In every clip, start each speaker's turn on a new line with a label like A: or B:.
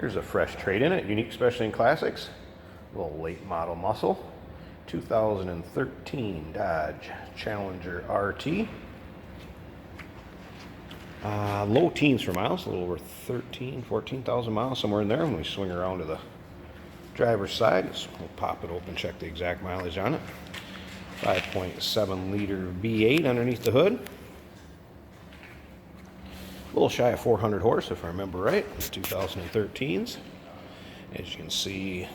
A: Here's a fresh trade in it, Unique Specialty and Classics. A little late model muscle. 2013 Dodge Challenger RT. Low teens for miles, a little over 14,000 miles, somewhere in there. When we swing around to the driver's side, we'll pop it open, check the exact mileage on it. 5.7 liter V8 underneath the hood. A little shy of 400 horse, if I remember right. It's 2013s. As you can see,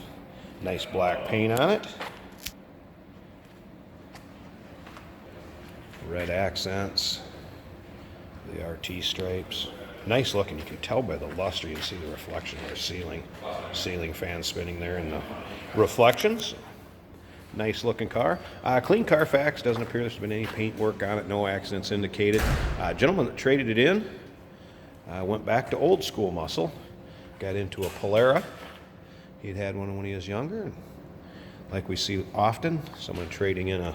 A: nice black paint on it. Red accents. The RT stripes. Nice looking. You can tell by the luster. You can see the reflection of the ceiling fan spinning there in the reflections. Nice looking car. Clean Carfax. Doesn't appear there's been any paint work on it. No accidents indicated. Gentleman that traded it in went back to old school muscle. Got into a Polara. He'd had one when he was younger. And like we see often, someone trading in a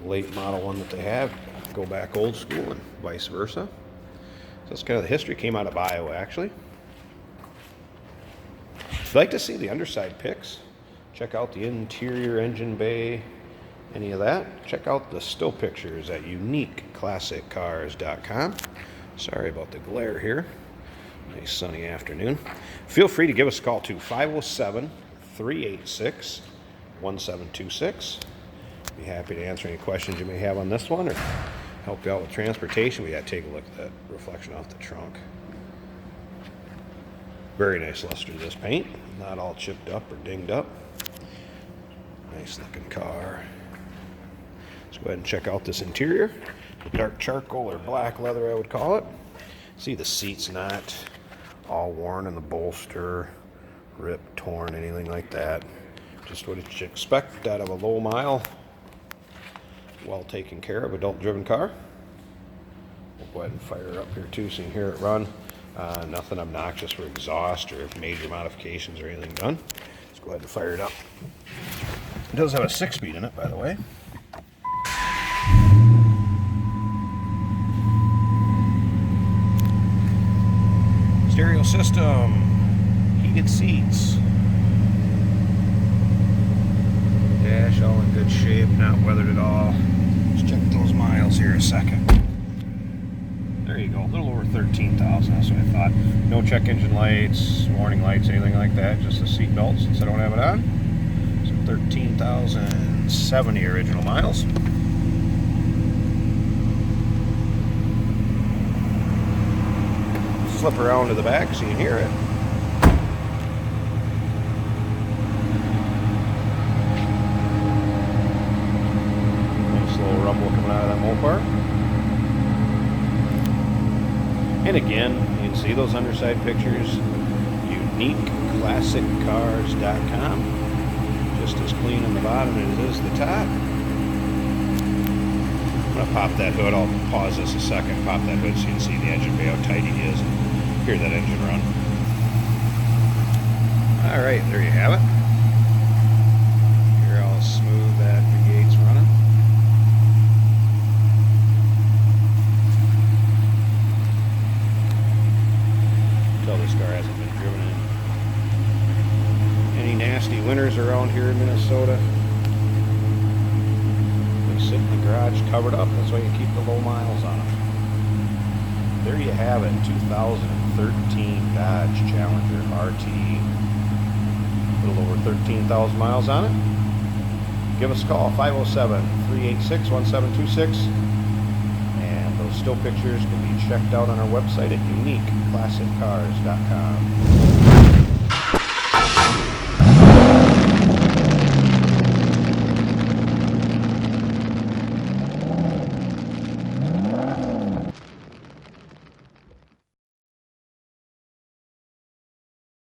A: late model one that they have, go back old school and vice versa. So that's kind of the history. Came out of Iowa, actually. If you'd like to see the underside pics, check out the interior engine bay, any of that, check out the still pictures at uniqueclassiccars.com. Sorry about the glare here. Nice sunny afternoon. Feel free to give us a call to 507-386-1726. Be happy to answer any questions you may have on this one or help you out with transportation. We got to take a look at that reflection off the trunk. Very nice luster to this paint. Not all chipped up or dinged up. Nice looking car. Let's go ahead and check out this interior. The dark charcoal or black leather, I would call it. See, the seat's not all worn in the bolster, ripped, torn, anything like that. Just what you expect out of a low mile, well taken care of, adult driven car. We'll go ahead and fire it up here too so you can hear it run. Nothing obnoxious for exhaust or major modifications or anything done. Let's go ahead and fire it up. It does have a 6-speed in it, by the way. Stereo system, heated seats. Dash all in good shape, not weathered at all. Let's check those miles here a second. There you go, a little over 13,000, that's what I thought. No check engine lights, warning lights, anything like that, just the seat belt since I don't have it on. So 13,070 original miles. Flip around to the back so you can hear it. Nice little rumble coming out of that Mopar. And again, you can see those underside pictures. UniqueClassicCars.com. Just as clean on the bottom as it is the top. I'm going to pop that hood. I'll pause this a second. Pop that hood so you can see the engine bay, how tight it is. Hear that engine run. Alright, there you have it. Hear how smooth that V8's running. Tell this car hasn't been driven in any nasty winters around here in Minnesota. They sit in the garage covered up. That's why you keep the low miles on them. There you have it, 2013 Dodge Challenger RT. A little over 13,000 miles on it. Give us a call, 507-386-1726. And those still pictures can be checked out on our website at uniqueclassiccars.com.